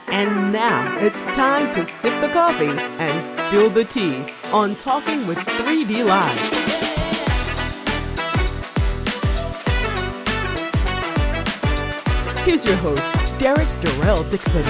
And now it's time to sip the coffee and spill the tea on Talking with 3D Live. Here's your host, Derrick Dixon.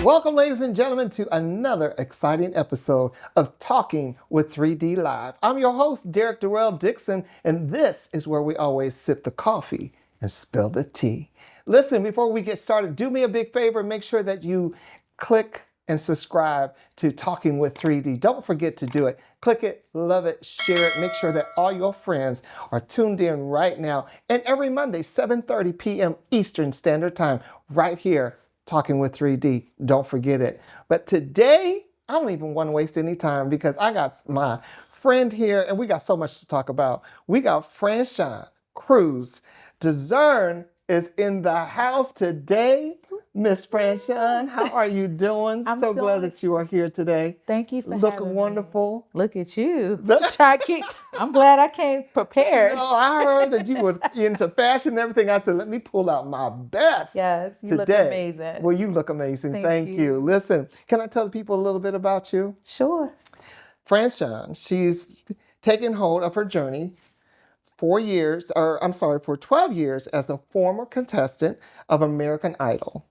Welcome, ladies and gentlemen, to another exciting episode of Talking with 3D Live. I'm your host, Derrick Dixon, and this is where we always sip the coffee and spill the tea. Listen, before we get started, do me a big favor. Make sure that you click and subscribe to Talking with 3D. Don't forget to do it. Click it, love it, share it. Make sure that all your friends are tuned in right now. And every Monday, 7:30 p.m. Eastern Standard Time, right here, Talking with 3D. Don't forget it. But today, I don't even want to waste any time because I got my friend here and we got so much to talk about. We got Franchón Crews-Dezurn is in the house today. Miss Franchón, how are you doing? I'm so glad that you are here today. Thank you for having Looking wonderful. Me. Look at you. I'm glad I came prepared. No, I heard that you were into fashion and everything. I said, let me pull out my best. Yes, you today. Look amazing. Well, you look amazing. Thank you. Listen, can I tell people a little bit about you? Sure. Franchón, she's taken hold of her journey for 12 years as a former contestant of American Idol,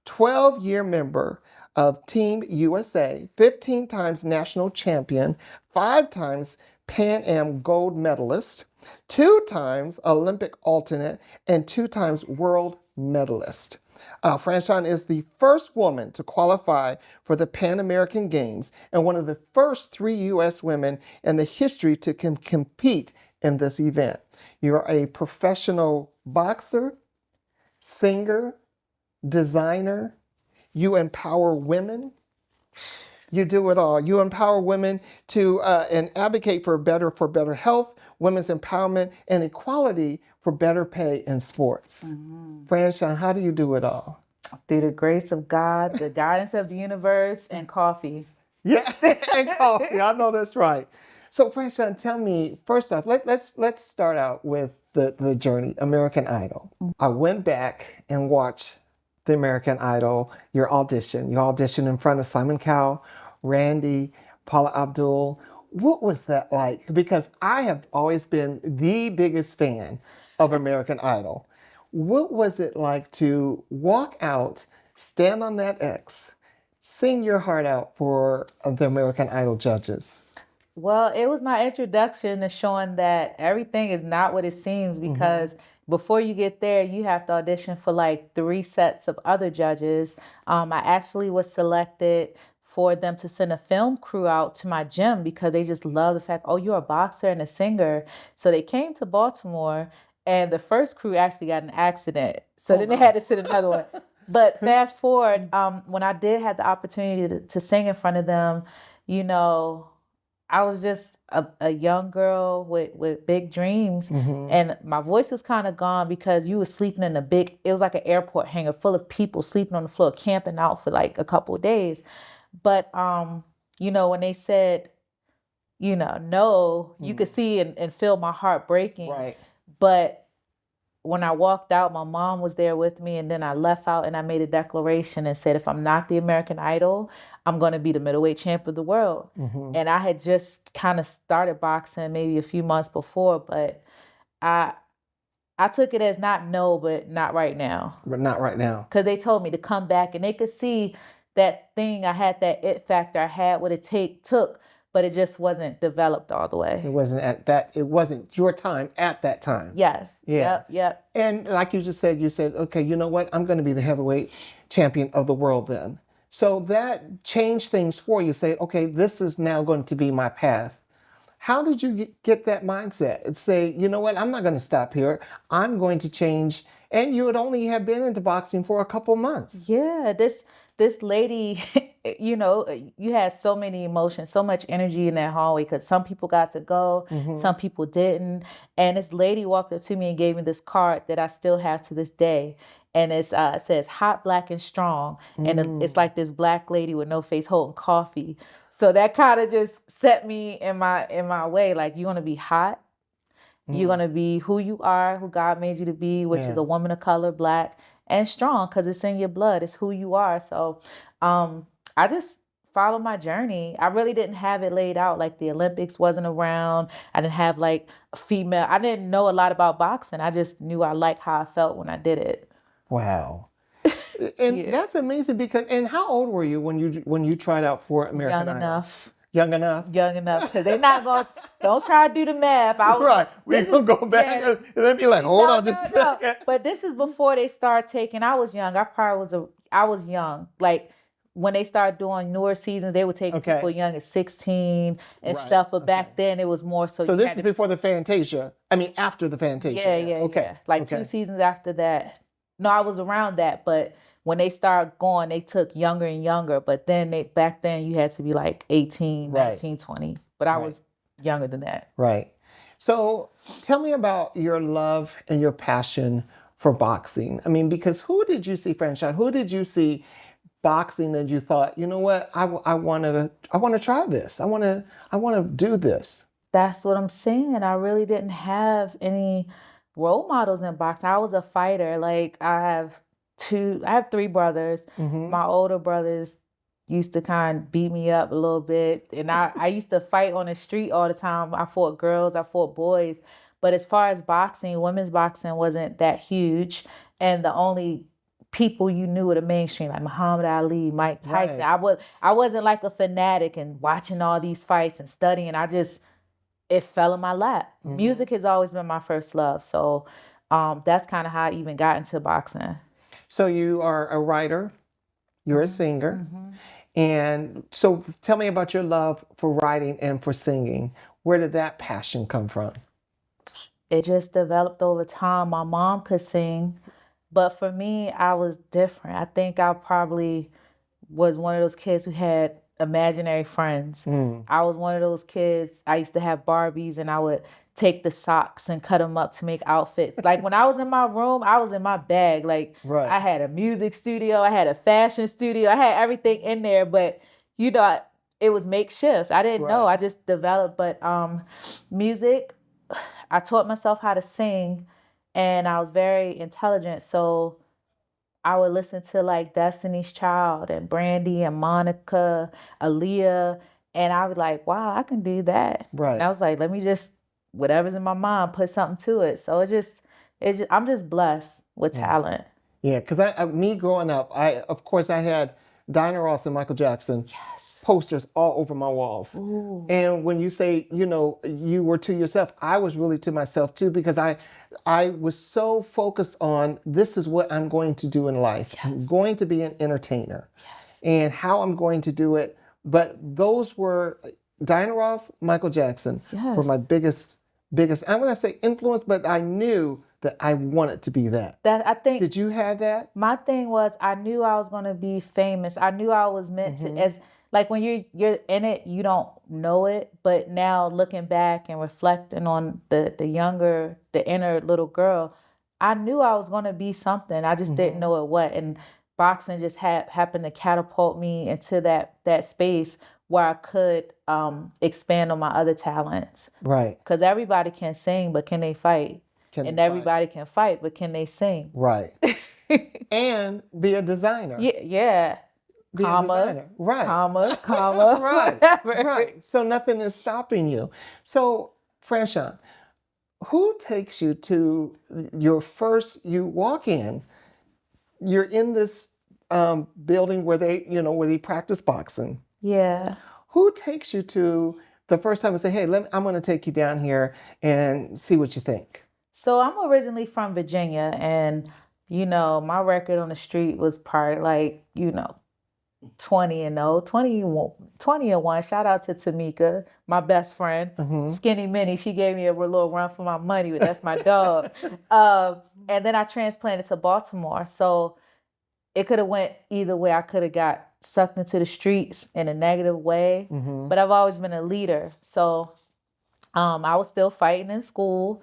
12-year member of Team USA, 15 times national champion, 5 times Pan Am Gold Medalist, 2 times Olympic alternate, and 2 times World Medalist. Franchón is the first woman to qualify for the Pan American Games and one of the first 3 U.S. women in the history to compete in this event. You're a professional boxer, singer, designer. You empower women. You do it all. You empower women to and advocate for better health, women's empowerment, and equality for better pay in sports. Franchón, how do you do it all? Through the grace of God, the guidance of the universe, and coffee. Yeah, and coffee. I know that's right. So, Franchón, tell me, first off, let's start out with the journey, American Idol. I went back and watched the American Idol, your audition. You auditioned in front of Simon Cowell, Randy, Paula Abdul. What was that like? Because I have always been the biggest fan of American Idol. What was it like to walk out, stand on that X, sing your heart out for the American Idol judges? Well, it was my introduction to showing that everything is not what it seems because before you get there, you have to audition for like 3 sets of other judges. I actually was selected for them to send a film crew out to my gym because they just love the fact, oh, you're a boxer and a singer. So they came to Baltimore and the first crew actually got in an accident. So then they had to send another one. But fast forward, when I did have the opportunity to sing in front of them, you know, I was just a young girl with big dreams. And my voice was kind of gone because you were sleeping in it was like an airport hangar full of people sleeping on the floor, camping out for like a couple of days. But, you know, when they said, you know, no, you could see and feel my heart breaking. Right. But when I walked out, my mom was there with me, and then I left out and I made a declaration and said, if I'm not the American Idol, I'm going to be the middleweight champ of the world. And I had just kind of started boxing maybe a few months before, but I took it as not no, but not right now. But not right now. Because they told me to come back and they could see that thing. I had that it factor. I had what it took, but it just wasn't developed all the way. It wasn't your time at that time. Yes. Yeah. Yep. And like you said, okay, you know what? I'm going to be the heavyweight champion of the world then. So that changed things for you. Say, okay, this is now going to be my path. How did you get that mindset and say, you know what? I'm not going to stop here. I'm going to change. And you would only have been into boxing for a couple months. Yeah, this lady, you know, you had so many emotions, so much energy in that hallway because some people got to go, some people didn't. And this lady walked up to me and gave me this card that I still have to this day. And it says hot, black, and strong. And it's like this black lady with no face holding coffee. So that kind of just set me in my way. Like, you want to be hot. You're going to be who you are, who God made you to be, which is a woman of color, black, and strong because it's in your blood. It's who you are. So I just follow my journey. I really didn't have it laid out. Like the Olympics wasn't around. I didn't have like a female. I didn't know a lot about boxing. I just knew I liked how I felt when I did it. Wow. And Yeah. that's amazing because, and how old were you when you tried out for American Young Idol? enough. Young enough? Young enough. Because they're not going to, don't try to do the math. Right. We're going to go back and let me like, hold on just a second. But this is before they start taking, I was young. I was young. Like when they started doing newer seasons, they would take people young at 16 and stuff. But back then it was more so. So this is before the Fantasia. I mean, after the Fantasia. Yeah. Okay. Like 2 seasons after that. No, I was around that, but when they started going, they took younger and younger. But then back then you had to be like 18, 19, 20. But I was younger than that. Right. So tell me about your love and your passion for boxing. I mean, because who did you see, Franchón? Who did you see boxing and you thought, you know what, I want to try this. I want to do this. That's what I'm saying. I really didn't have any role models in boxing. I was a fighter. Like I have 3 brothers. My older brothers used to kind of beat me up a little bit. And I used to fight on the street all the time. I fought girls, I fought boys. But as far as boxing, women's boxing wasn't that huge. And the only people you knew were the mainstream, like Muhammad Ali, Mike Tyson. I wasn't like a fanatic and watching all these fights and studying. It fell in my lap. Music has always been my first love. So that's kind of how I even got into boxing. So you are a writer, you're a singer. And so tell me about your love for writing and for singing. Where did that passion come from? It just developed over time. My mom could sing, but for me, I was different. I think I probably was one of those kids who had imaginary friends. I was one of those kids, I used to have Barbies and I would take the socks and cut them up to make outfits. Like when I was in my room, I was in my bag. Like I had a music studio, I had a fashion studio, I had everything in there, but you know, it was makeshift. I didn't know, I just developed. But music, I taught myself how to sing and I was very intelligent. So I would listen to like Destiny's Child and Brandy and Monica, Aaliyah, and I was like, wow, I can do that. And I was like, let me just, whatever's in my mind, put something to it. So I'm just blessed with talent. Yeah, because me growing up, of course I had Diana Ross and Michael Jackson posters all over my walls. And when you say, you know, you were to yourself, I was really to myself too, because I was so focused on this is what I'm going to do in life. I'm going to be an entertainer and how I'm going to do it. But those were Diana Ross, Michael Jackson were my biggest, I'm going to say influence, but I knew that I wanted to be that. I think. Did you have that? My thing was I knew I was going to be famous. I knew I was meant to, as like when you're in it, you don't know it. But now looking back and reflecting on the inner little girl, I knew I was going to be something. I just didn't know it what. And boxing just happened to catapult me into that space where I could expand on my other talents. Right. Because everybody can sing, but can they fight? Everybody can fight, but can they sing? Right. And be a designer. Yeah. Be a designer. Right. Comma. Right. Whatever. Right. So nothing is stopping you. So, Franchón, who takes you to your first, you walk in, you're in this building where they practice boxing. Yeah. Who takes you to the first time and say, hey, I'm going to take you down here and see what you think? So I'm originally from Virginia, and, my record on the street was probably like, 20-0, 20-1. Shout out to Tamika, my best friend, Skinny Minnie. She gave me a little run for my money, but that's my dog. And then I transplanted to Baltimore. So it could have went either way. I could have got sucked into the streets in a negative way, but I've always been a leader. So I was still fighting in school,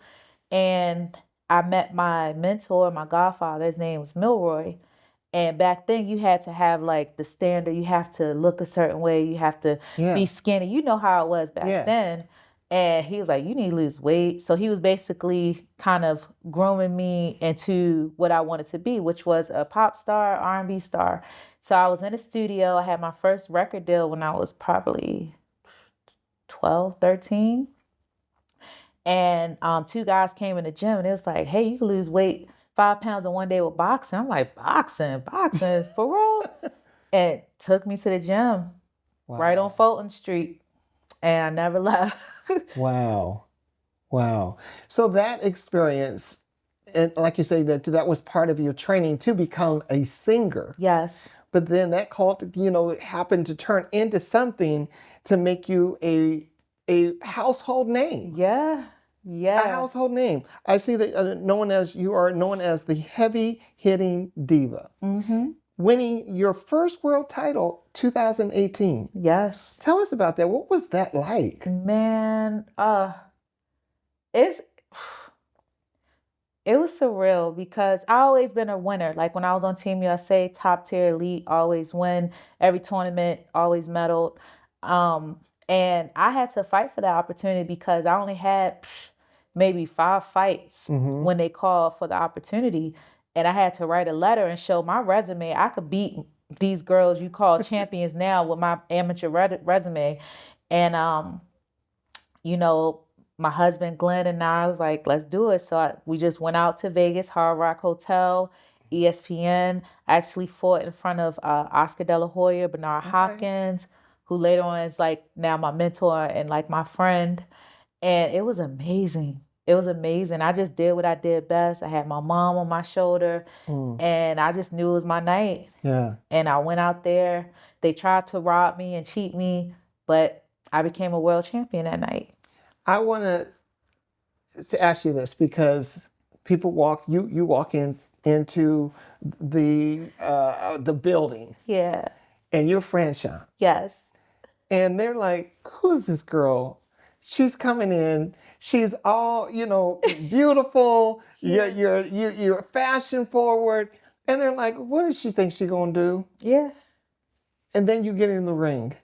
and I met my mentor, my godfather. His name was Milroy. And back then you had to have like the standard. You have to look a certain way. You have to be skinny. You know how it was back then. And he was like, you need to lose weight. So he was basically kind of grooming me into what I wanted to be, which was a pop star, R&B star. So I was in the studio. I had my first record deal when I was probably 12, 13. And two guys came in the gym and it was like, hey, you can lose weight 5 pounds in one day with boxing. I'm like, boxing for real? And took me to the gym right on Fulton Street. And I never left. Wow. Wow. So that experience, and like you say, that was part of your training to become a singer. Yes. But then that cult, happened to turn into something to make you a household name. Yeah. Yeah. A household name. I see that you are known as the Heavy Hitting Diva. Mm-hmm. Winning your first world title, 2018. Yes. Tell us about that. What was that like? Man, it was surreal because I always been a winner. Like when I was on Team USA, top tier elite, always win every tournament, always medaled. And I had to fight for that opportunity because I only had maybe 5 fights when they called for the opportunity. And I had to write a letter and show my resume. I could beat these girls you call champions now with my amateur resume. And, my husband, Glenn, and I was like, let's do it. So we just went out to Vegas, Hard Rock Hotel, ESPN. I actually fought in front of Oscar De La Hoya, Bernard Hopkins, who later on is like now my mentor and like my friend. And it was amazing. It was amazing. I just did what I did best. I had my mom on my shoulder and I just knew it was my night. Yeah. And I went out there. They tried to rob me and cheat me, but I became a world champion that night. I want to ask you this because people you walk into the building. Yeah. And you're Franchón. Yes. And they're like, who's this girl? She's coming in. She's all, beautiful. Yeah. You're fashion forward. And they're like, what does she think she's going to do? Yeah. And then you get in the ring.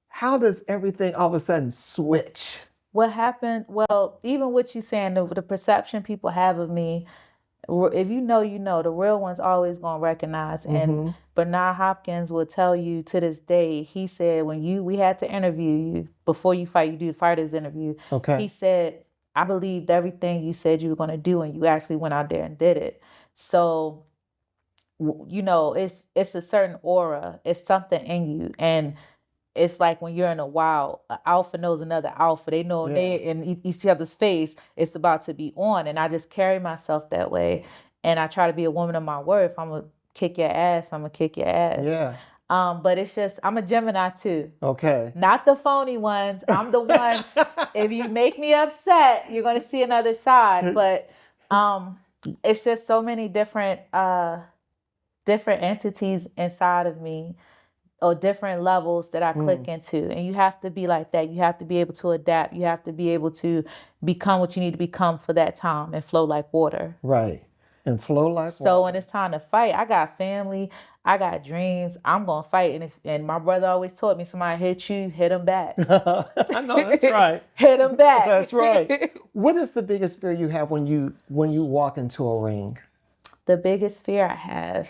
How does everything all of a sudden switch? What happened? Well, even what you're saying, the perception people have of me, if you know, the real one's always going to recognize. And Bernard Hopkins will tell you to this day, he said, when we had to interview you, before you fight, you do the fighter's interview. Okay. He said, I believed everything you said you were going to do, and you actually went out there and did it. So, it's a certain aura. It's something in you. And it's like when you're in a wild, an alpha knows another alpha. They know they in each other's face, it's about to be on. And I just carry myself that way. And I try to be a woman of my word. If I'm going to kick your ass, I'm going to kick your ass. Yeah. But it's just, I'm a Gemini too. Okay. Not the phony ones. I'm the one, if you make me upset, you're going to see another side. But it's just so many different entities inside of me, or different levels that I click into. And you have to be like that. You have to be able to adapt. You have to be able to become what you need to become for that time and flow like water. Right. And flow like water. So when it's time to fight, I got family, I got dreams. I'm going to fight. And my brother always taught me, somebody hit you, hit them back. I know, that's right. Hit them back. That's right. What is the biggest fear you have when you walk into a ring? The biggest fear I have,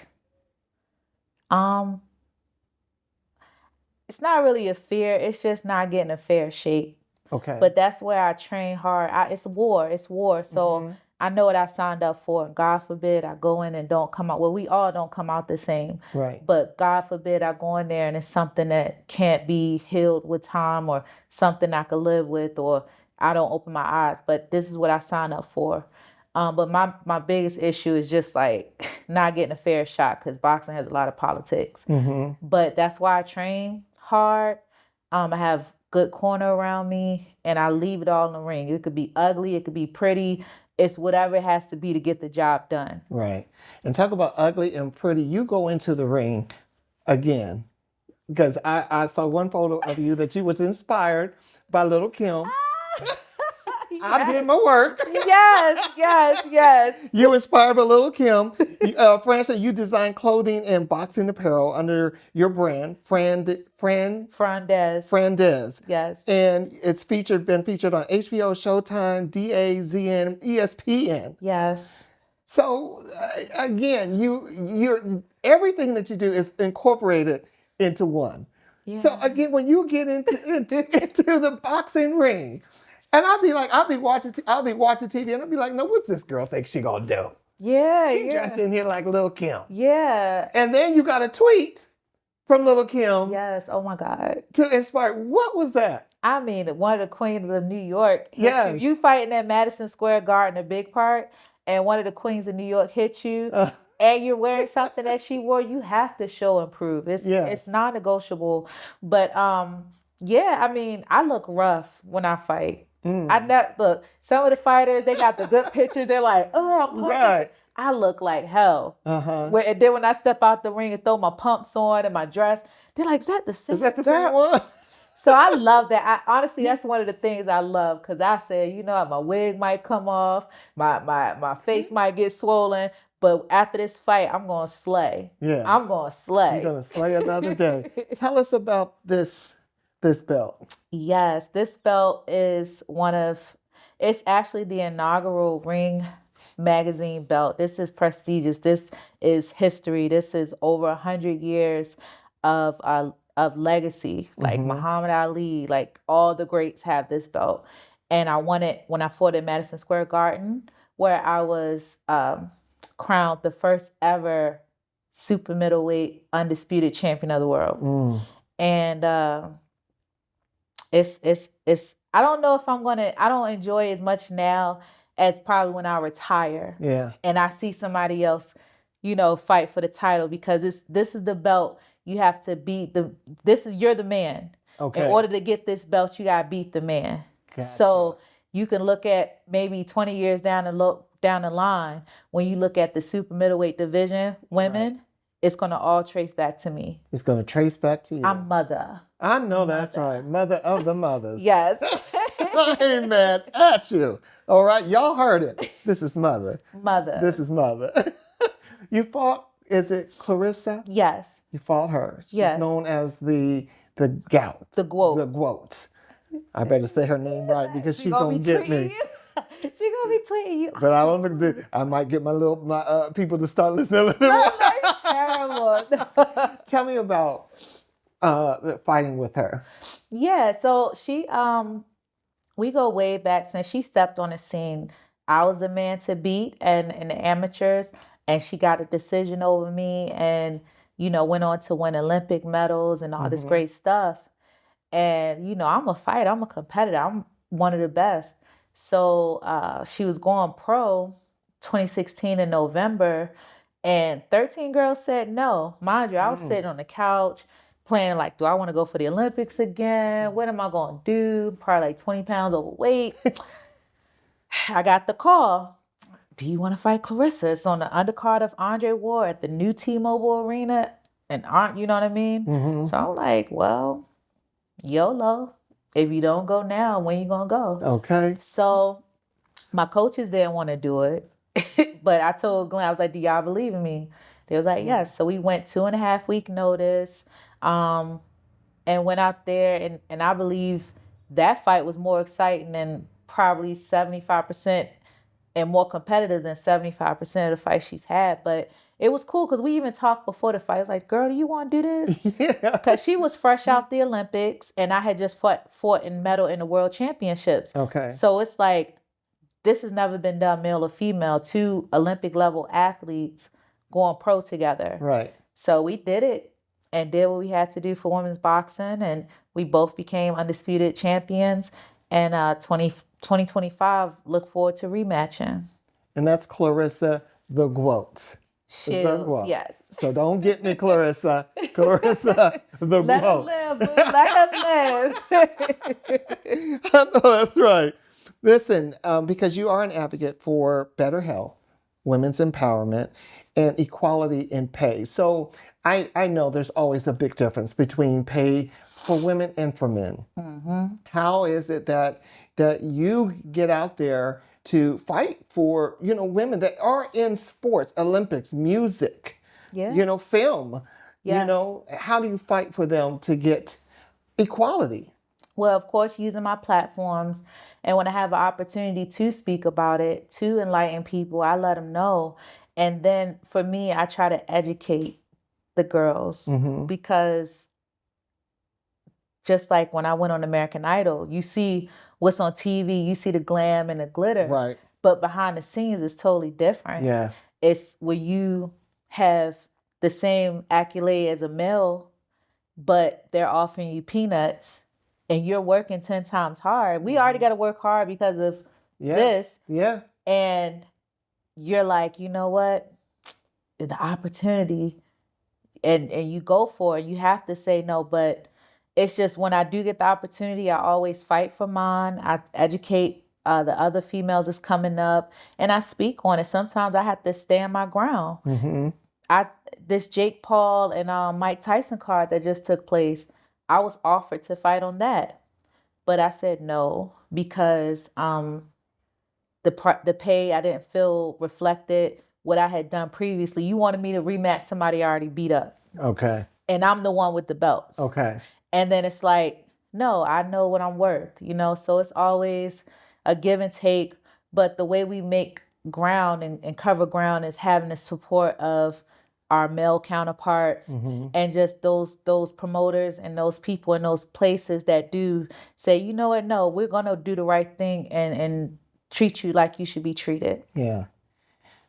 it's not really a fear. It's just not getting a fair shake. Okay. But that's where I train hard. It's war. So I know what I signed up for. God forbid I go in and don't come out. Well, we all don't come out the same. Right. But God forbid I go in there and it's something that can't be healed with time, or something I could live with, or I don't open my eyes. But this is what I signed up for. But my biggest issue is just like not getting a fair shot, because boxing has a lot of politics. But that's why I train hard. I have good corner around me, and I leave it all in the ring. It could be ugly, it could be pretty. It's whatever it has to be to get the job done. Right. And talk about ugly and pretty. You go into the ring again, because I saw one photo of you that you was inspired by Little Kim. I did my work. Yes. You inspired by Little Kim. Franchon, you design clothing and boxing apparel under your brand, Frandez. Yes. And it's been featured on HBO, Showtime, DAZN, ESPN. Yes. So again, you're everything that you do is incorporated into one. Yeah. So again, when you get into the boxing ring, and I'll be watching TV, and I'll be like, no, what's this girl think she gonna do? Yeah, she dressed in here like Lil' Kim. Yeah. And then you got a tweet from Lil' Kim. Yes. Oh my God. To inspire. What was that? I mean, one of the queens of New York. Yes. You fighting at Madison Square Garden, a big part, and one of the queens of New York hits you, and you're wearing something that she wore. You have to show and prove. It's non-negotiable. But yeah, I mean, I look rough when I fight. Look, some of the fighters, they got the good pictures. They're like, oh, I'm right. I look like hell. And then when I step out the ring and throw my pumps on and my dress, they're like, is that the same one? So I love that. Honestly, that's one of the things I love, because I said, you know what, my wig might come off, my face might get swollen, but after this fight, I'm going to slay. Yeah. I'm going to slay. You're going to slay another day. Tell us about this belt. Yes, this belt is it's actually the inaugural Ring Magazine belt. This is prestigious. This is history. This is over 100 years of legacy. Like Muhammad Ali, like all the greats have this belt. And I won it when I fought at Madison Square Garden, where I was crowned the first ever super middleweight undisputed champion of the world. And it's I don't know if I don't enjoy it as much now as probably when I retire. Yeah. And I see somebody else, fight for the title, because this is the belt you have to beat you're the man. Okay. In order to get this belt, you gotta beat the man. Gotcha. So you can look at maybe 20 years down the line, when you look at the super middleweight division, women, right, it's gonna all trace back to me. It's gonna trace back to you. I'm mother. I know that's right. Mother of the mothers. Yes. I ain't mad at you. All right, y'all heard it. This is mother. Mother. This is mother. You fought, is it Clarissa? Yes. You fought her. She's known as the gout. The Goat. The Goat. I better say her name right, because she's gonna get me. She's gonna be tweeting you. But I don't know. I might get my people to start listening. That's terrible. Tell me about fighting with her. Yeah, so she we go way back. Since she stepped on the scene, I was the man to beat and in the amateurs, and she got a decision over me, and went on to win Olympic medals and all this great stuff. And I'm a fighter, I'm a competitor, I'm one of the best. So she was going pro 2016 in November, and 13 girls said no. Mind you, I was sitting on the couch planning, like, do I want to go for the Olympics again? What am I going to do? Probably like 20 pounds overweight. I got the call. Do you want to fight Clarissa? It's on the undercard of Andre Ward at the new T-Mobile Arena. And you know what I mean? So I'm like, well, YOLO. If you don't go now, when you going to go? Okay. So my coaches didn't want to do it. But I told Glenn, I was like, do y'all believe in me? They was like, yes. So we went 2.5 week notice, and went out there. And I believe that fight was more exciting than probably 75% and more competitive than 75% of the fights she's had. But it was cool, because we even talked before the fight. I was like, girl, do you want to do this? Yeah. Because she was fresh out the Olympics, and I had just fought and medal in the World Championships. Okay. So it's like, this has never been done, male or female, 2 Olympic level athletes going pro together. Right. So we did it and did what we had to do for women's boxing, and we both became undisputed champions. And 2025, look forward to rematching. And that's Clarissa the Goat. Yes. So don't get me, Clarissa. Clarissa the Let Goat. her live, boo. Let her live. I know that's right. Listen, because you are an advocate for better health, women's empowerment, and equality in pay. So I know there's always a big difference between pay for women and for men. How is it that that you get out there to fight for, women that are in sports, Olympics, music, film. Yes. How do you fight for them to get equality? Well, of course, using my platforms. And when I have an opportunity to speak about it, to enlighten people, I let them know. And then for me, I try to educate the girls because just like when I went on American Idol, you see what's on TV, you see the glam and the glitter. Right. But behind the scenes, it's totally different. Yeah. It's when you have the same accolade as a male, but they're offering you peanuts and you're working 10 times hard. We already got to work hard because of this. Yeah. And you're like, you know what? The opportunity, and you go for it. You have to say no, but it's just when I do get the opportunity, I always fight for mine. I educate the other females that's coming up, and I speak on it. Sometimes I have to stand my ground. This Jake Paul and Mike Tyson card that just took place, I was offered to fight on that, but I said no because the pay I didn't feel reflected what I had done previously. You wanted me to rematch somebody I already beat up. Okay. And I'm the one with the belts. Okay. And then it's like, no, I know what I'm worth, So it's always a give and take. But the way we make ground and cover ground is having the support of our male counterparts and just those promoters and those people in those places that do say, you know what, no, we're gonna do the right thing and treat you like you should be treated. Yeah.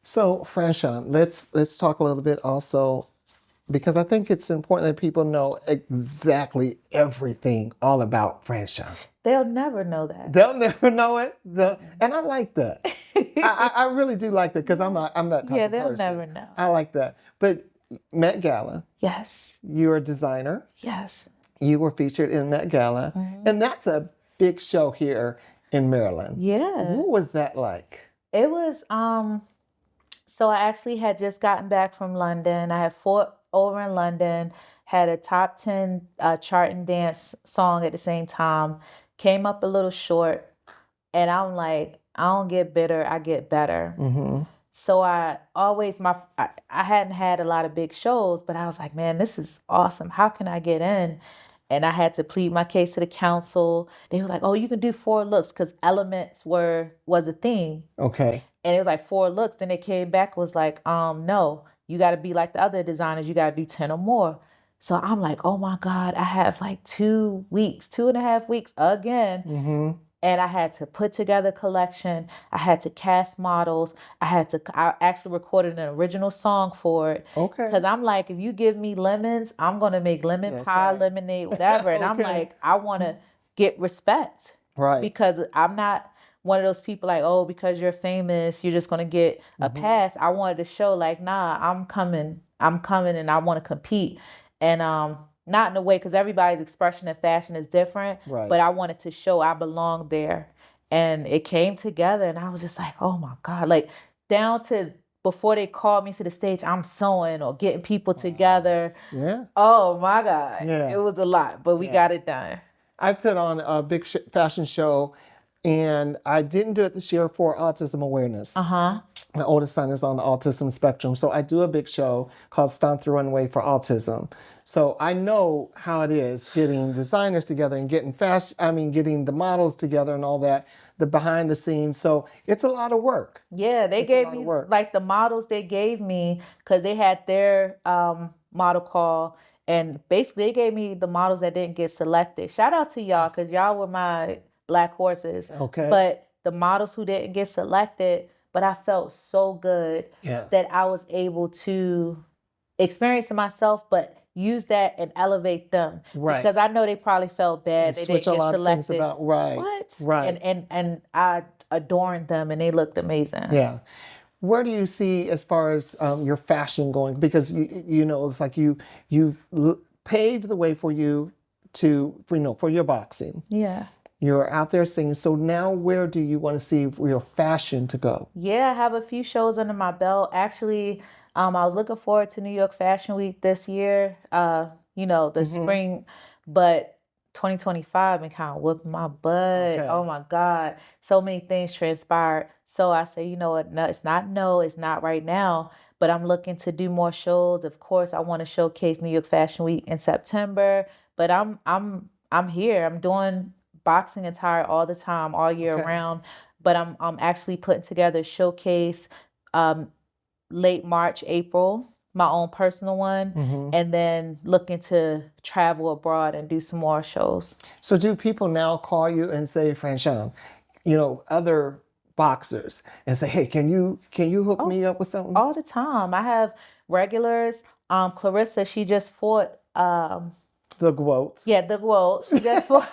So, Franchón, let's talk a little bit also, because I think it's important that people know exactly everything all about Franchón. They'll never know that. They'll never know it. And I like that. I really do like that because I'm that type of person. Yeah, they'll never know. I like that. But Met Gala. Yes. You're a designer. Yes. You were featured in Met Gala. And that's a big show here in Maryland. Yeah. What was that like? It was, so I actually had just gotten back from London. I had fought over in London, had a top 10 chart and dance song at the same time, came up a little short, and I'm like, I don't get bitter, I get better. So I always, I hadn't had a lot of big shows, but I was like, man, this is awesome. How can I get in? And I had to plead my case to the council. They were like, oh, you can do 4 looks because elements was a theme. Okay. And it was like 4 looks. Then they came back, was like, no, you got to be like the other designers. You got to do 10 or more. So I'm like, oh my God, I have like 2.5 weeks again. And I had to put together a collection. I had to cast models. I actually recorded an original song for it. Okay. Because I'm like, if you give me lemons, I'm going to make lemon pie, lemonade, whatever. And I'm like, I want to get respect. Right. Because I'm not one of those people like, oh, because you're famous, you're just going to get a pass. I wanted to show like, nah, I'm coming and I want to compete. And not in a way, because everybody's expression of fashion is different, but I wanted to show I belong there. And it came together and I was just like, oh my God, like down to before they called me to the stage, I'm sewing or getting people together. Yeah. Oh my God. Yeah. It was a lot, but we got it done. I put on a big fashion show and I didn't do it this year for autism awareness. My oldest son is on the autism spectrum. So I do a big show called Stomp the Runway for Autism. So I know how it is getting designers together and getting getting the models together and all that, the behind the scenes. So it's a lot of work. Yeah, they gave me like the models they gave me because they had their model call. And basically they gave me the models that didn't get selected. Shout out to y'all because y'all were my black horses. Okay. But the models who didn't get selected, but I felt so good that I was able to experience it myself, but use that and elevate them. Right. Because I know they probably felt bad. They didn't get selected. Right. And I adorned them and they looked amazing. Yeah. Where do you see as far as your fashion going? Because you know it's like you've paved the way for you for your boxing. Yeah. You're out there singing. So now where do you want to see your fashion to go? Yeah, I have a few shows under my belt. Actually, I was looking forward to New York Fashion Week this year, the spring. But 2025 and kind of whipping my butt. Okay. Oh my God. So many things transpired. So I say, you know what? No, it's not right now, but I'm looking to do more shows. Of course, I want to showcase New York Fashion Week in September, but I'm here. I'm doing boxing attire all the time, all year Okay. round, but I'm actually putting together a showcase um late March, April, my own personal one, Hmm. and then looking to travel abroad and do some more shows. So do people now call you and say, Franchon, you know, other boxers, and say, hey, can you hook Oh, me up with something? all the time. I have regulars. Clarissa, she just fought. The quote. Yeah, the well, she just fought.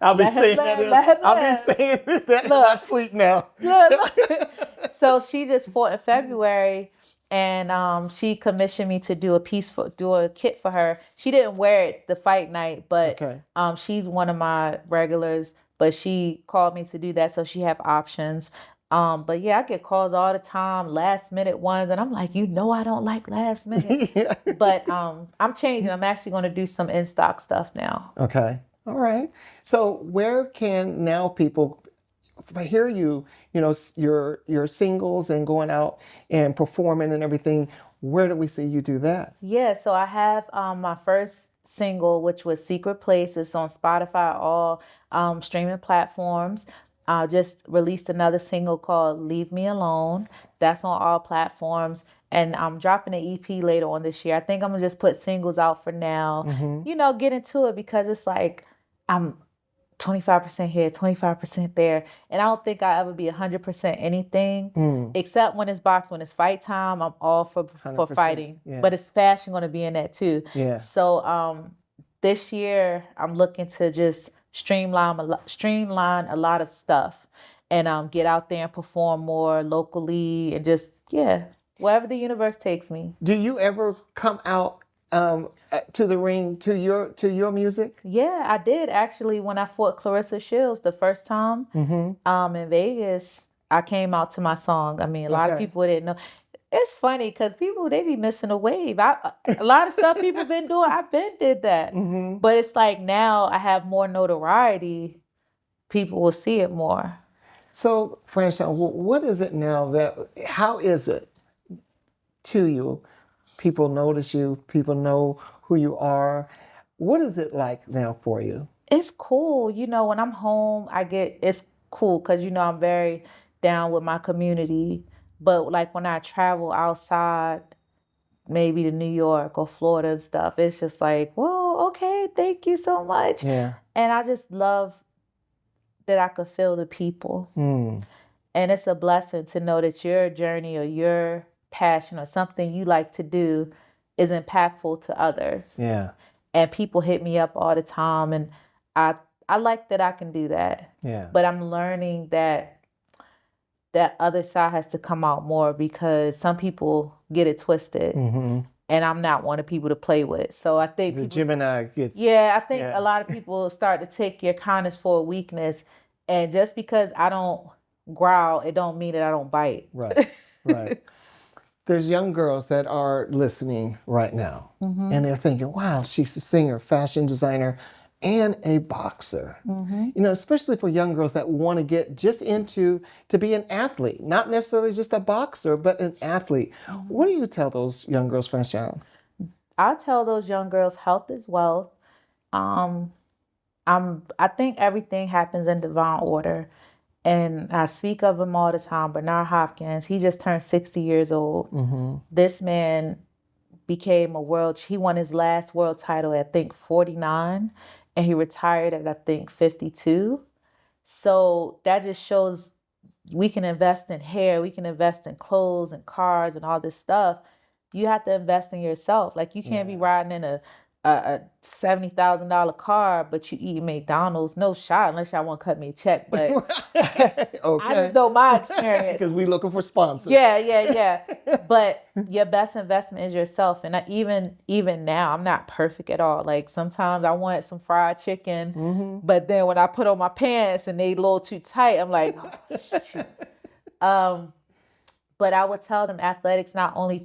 I'll be Let him saying live, that. let him I'll live. be saying that in Look. my sleep now. Look. So she just fought in February, and she commissioned me to do a kit for her. She didn't wear it the fight night, but Okay. she's one of my regulars. But she called me to do that, so she have options. But yeah, I get calls all the time, last minute ones, and I'm like, I don't like last minute. Yeah. But I'm changing. I'm actually going to do some in stock stuff now. Okay. All right. So where can now people hear you, you know, your singles and going out and performing and everything? Where do we see you do that? Yeah, so I have my first single, which was Secret Place. It's on Spotify, all streaming platforms. I just released another single called Leave Me Alone. That's on all platforms. And I'm dropping an EP later on this year. I think I'm gonna just put singles out for now. Mm-hmm. Get into it because it's like I'm 25% here, 25% there. And I don't think I'll ever be 100% anything except when it's boxing. When it's fight time, I'm all for 100%, fighting. yeah. But it's fashion going to be in that too. Yeah. So this year, I'm looking to just streamline a lot of stuff and get out there and perform more locally and yeah, wherever the universe takes me. Do you ever come out to the ring to your music? Yeah, I did actually when I fought Clarissa Shields the first time in Vegas. I came out to my song. I mean, a lot of Okay. people didn't know. It's funny because people they be missing a wave. A lot of stuff people been doing. I've been did that, but it's like now I have more notoriety. People will see it more. So, Franchon, what is it now how is it to you? People notice you, people know who you are. What is it like now for you? It's cool. When I'm home, it's cool because, I'm very down with my community. But like when I travel outside, maybe to New York or Florida and stuff, it's just like, whoa, okay, thank you so much. Yeah. And I just love that I could feel the people. Mm. And it's a blessing to know that your journey or your passion or something you like to do is impactful to others. Yeah. And people hit me up all the time, and I like that I can do that. Yeah. But I'm learning that other side has to come out more because some people get it twisted, and I'm not one of people to play with. So I think the Gemini gets. Yeah, I think a lot of people start to take your kindness for a weakness, and just because I don't growl, it don't mean that I don't bite. Right. Right. There's young girls that are listening right now, and they're thinking, wow, she's a singer, fashion designer, and a boxer. Especially for young girls that want to get just to be an athlete, not necessarily just a boxer, but an athlete. What do you tell those young girls, Franchon? I tell those young girls health is wealth. I think everything happens in divine order. And I speak of him all the time, Bernard Hopkins. He just turned 60 years old. This man became he won his last world title at, I think, 49, and he retired at, I think, 52. So that just shows we can invest in hair, we can invest in clothes and cars and all this stuff. You have to invest in yourself. Like, you can't be riding in a $70,000 car, but you eat McDonald's. No shot unless y'all want to cut me a check. But Okay. I just know my experience. Because we're looking for sponsors. Yeah. But your best investment is yourself. And even now, I'm not perfect at all. Like, sometimes I want some fried chicken, but then when I put on my pants and they a little too tight, I'm like, oh, shoot. But I would tell them athletics not only,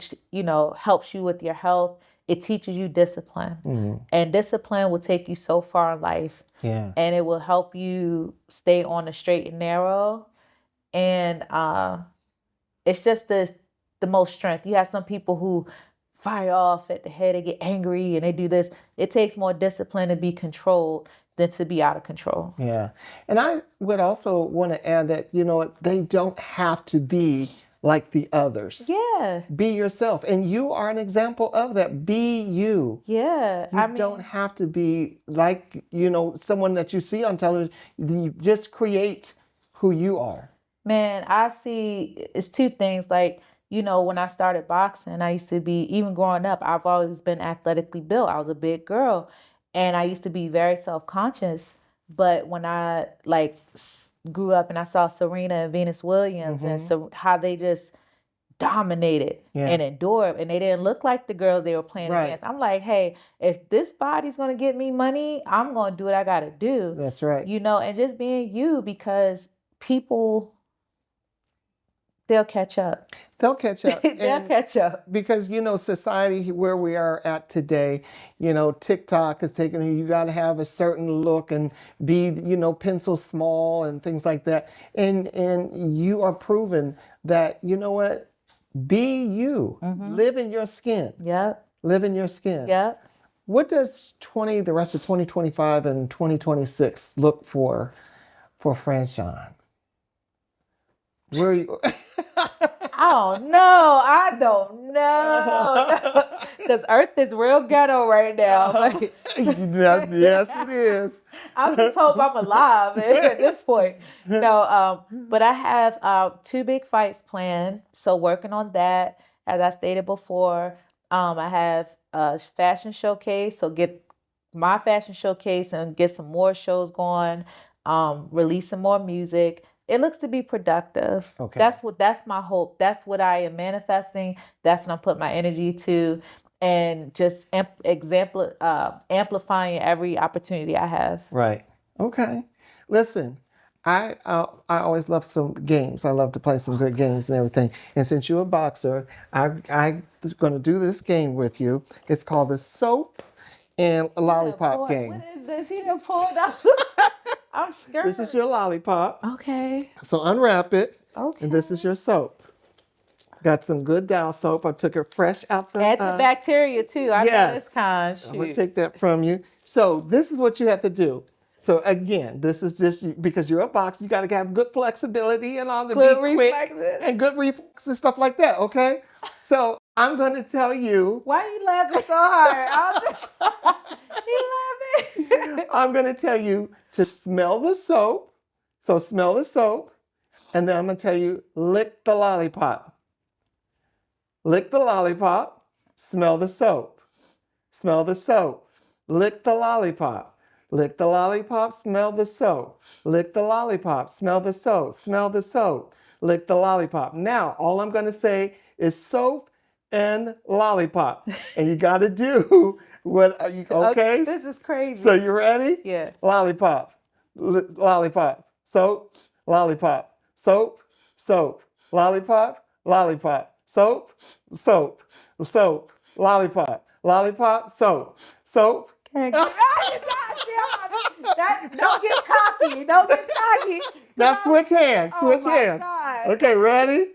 helps you with your health, it teaches you discipline. And discipline will take you so far in life. Yeah. And it will help you stay on the straight and narrow. And it's just the most strength. You have some people who fire off at the head, they get angry and they do this. It takes more discipline to be controlled than to be out of control. Yeah. And I would also want to add that, they don't have to be like the others. Yeah. Be yourself. And you are an example of that. Be you. Yeah. You don't have to be like, someone that you see on television. You just create who you are. Man, I see it's two things. Like, when I started boxing, I used to be, even growing up, I've always been athletically built. I was a big girl and I used to be very self-conscious. But when I grew up and I saw Serena and Venus Williams and so how they just dominated and endured, and they didn't look like the girls they were playing against. I'm like, hey, if this body's going to get me money, I'm going to do what I got to do. That's right. And just being you, because people, they'll catch up. They'll catch up. They'll catch up. Because, society where we are at today, TikTok is taking, you got to have a certain look and be, pencil small and things like that. And you are proven that, what? Be you. Live in your skin. Yep. Live in your skin. Yep. What does the rest of 2025 and 2026 look for Franchón? Where are you? I don't know. Because Earth is real ghetto right now. Yes, it is. I just hope I'm alive at this point. No, but I have 2 big fights planned. So working on that, as I stated before. I have a fashion showcase. So get my fashion showcase and get some more shows going. Release some more music. It looks to be productive. Okay. That's my hope. That's what I am manifesting. That's what I'm putting my energy to, and just amplifying every opportunity I have. Right. Okay. Listen, I always love some games. I love to play some good games and everything. And since you're a boxer, I'm going to do this game with you. It's called the soap and lollipop game. What is this? He done pulled out. I'm scared. This is your lollipop. Okay. So unwrap it. Okay. And this is your soap. Got some good Dow soap. I took it fresh out the... Antibacteria too. I know this kind. I'm going to take that from you. So this is what you have to do. So again, this is just because you're a boxer, you got to have good flexibility and all the good be quick reflexes. and good reflexes and stuff like that, okay? So I'm going to tell you... Why are you laughing so hard? He laughing. I'm going to tell you to smell the soap. So smell the soap. And then I'm going to tell you, lick the lollipop. Lick the lollipop. Smell the soap. Smell the soap. Lick the lollipop. Lick the lollipop. Smell the soap. Lick the lollipop. Smell the soap. Smell the soap. Lick the lollipop. Now, all I'm going to say is soap and lollipop. And you got to do what, okay? This is crazy. So you ready? Yeah. Lollipop, lollipop, soap, lollipop, soap, soap, lollipop, lollipop, soap, soap, soap, lollipop, lollipop, soap, soap. Don't get cocky. Don't get cocky. Now switch hands. Switch hands. God. Okay, ready?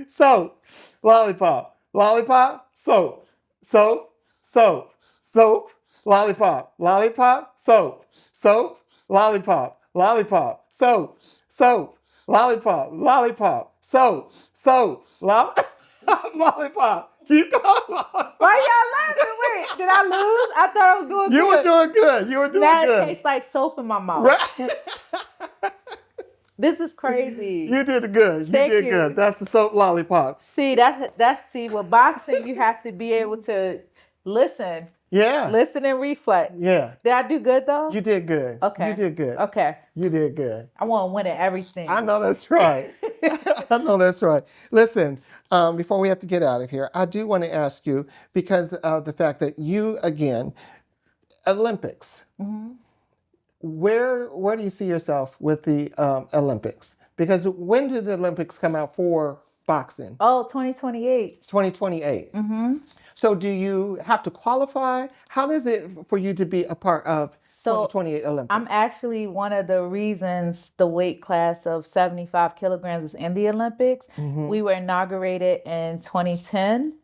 Soap, lollipop, lollipop, soap, soap, soap, soap, lollipop, lollipop, soap, soap, lollipop, lollipop, soap, soap, lollipop, lollipop, soap, soap, lollipop. Keep going. Why y'all laughing? Wait, did I lose? I thought I was doing good. You were doing good. You were doing now good. It tastes like soap in my mouth. Right? This is crazy. You did good. You Thank did you. good. That's the soap lollipop. See, that's with boxing, you have to be able to listen. Yeah. Listen and reflect. Yeah. Did I do good though? You did good. Okay. You did good. Okay. You did good. I want to win at everything. I know that's right. I know that's right. Listen, before we have to get out of here, I do want to ask you, because of the fact that you, again, Olympics. Mm-hmm. Where do you see yourself with the Olympics? Because when do the Olympics come out for boxing? Oh, 2028. 2028. Mm-hmm. So do you have to qualify? How is it for you to be a part of So 2028 Olympics? I'm actually one of the reasons the weight class of 75 kilograms is in the Olympics. We were inaugurated in 2010.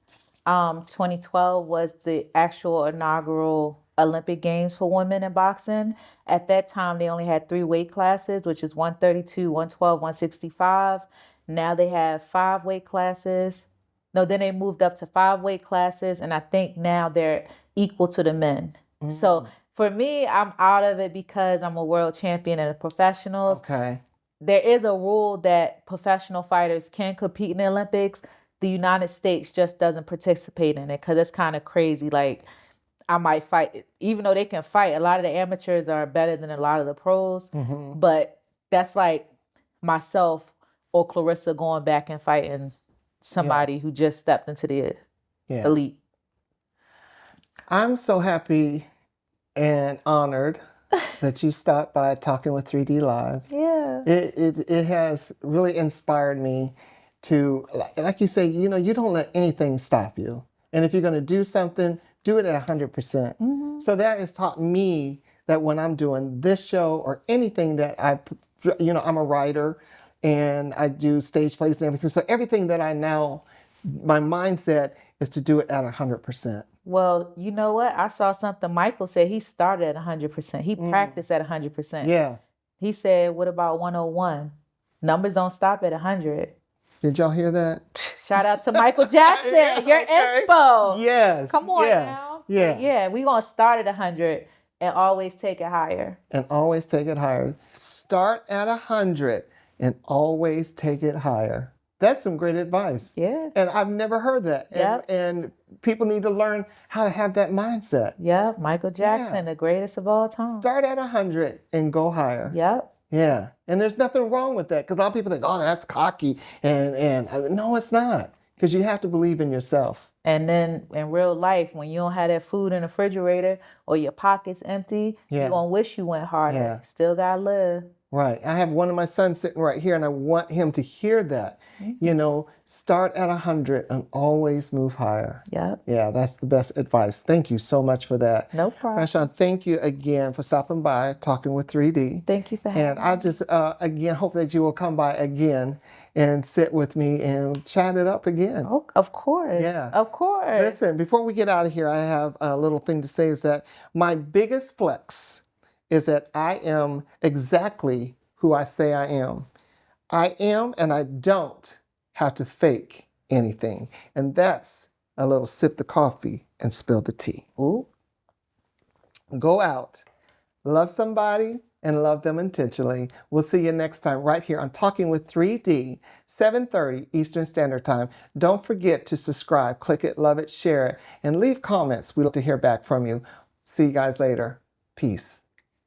2012 was the actual inaugural Olympic Games for women in boxing. At that time, they only had 3 weight classes, which is 132, 112, 165. Now they have 5 weight classes. No, then they moved up to 5 weight classes, and I think now they're equal to the men. So for me, I'm out of it because I'm a world champion in the professionals. Okay. There is a rule that professional fighters can compete in the Olympics. The United States just doesn't participate in it because it's kind of crazy. Like, I might fight, even though they can fight, a lot of the amateurs are better than a lot of the pros. But that's like myself or Clarissa going back and fighting somebody who just stepped into the elite. I'm so happy and honored that you stopped by Talking with 3D Live. Yeah. It has really inspired me to, like you say, you know, you don't let anything stop you. And if you're going to do something, do it at 100%. So that has taught me that when I'm doing this show or anything that I'm a writer and I do stage plays and everything. So everything that I now, my mindset is to do it at 100%. Well, you know what? I saw something Michael said. He started at 100%. He practiced at 100%. Yeah. He said, what about 101? Numbers don't stop at 100. Did y'all hear that? Shout out to Michael Jackson. Your inspo. Yes. Come on now. Yeah. Yeah, we're going to start at 100 and always take it higher. And always take it higher. Start at 100 and always take it higher. That's some great advice. Yeah. And I've never heard that. Yep. And people need to learn how to have that mindset. Yeah, Michael Jackson, the greatest of all time. Start at 100 and go higher. Yep. Yeah. And there's nothing wrong with that because a lot of people think, oh, that's cocky. And no, it's not. Because you have to believe in yourself. And then in real life, when you don't have that food in the refrigerator or your pocket's empty, you're going to wish you went harder. Yeah. Still got to live. Right. I have one of my sons sitting right here, and I want him to hear that. You know, start at 100 and always move higher. Yep. Yeah, that's the best advice. Thank you so much for that. No problem. Franchón, thank you again for stopping by, Talking with 3D. Thank you for having me. And I just, again, hope that you will come by again and sit with me and chat it up again. Oh, of course. Yeah. Of course. Listen, before we get out of here, I have a little thing to say is that my biggest flex is that I am exactly who I say I am. I am, and I don't have to fake anything. And that's a little sip the coffee and spill the tea. Ooh. Go out, love somebody, and love them intentionally. We'll see you next time right here on Talking with 3D, 7:30 Eastern Standard Time. Don't forget to subscribe, click it, love it, share it, and leave comments. We'd love to hear back from you. See you guys later. Peace.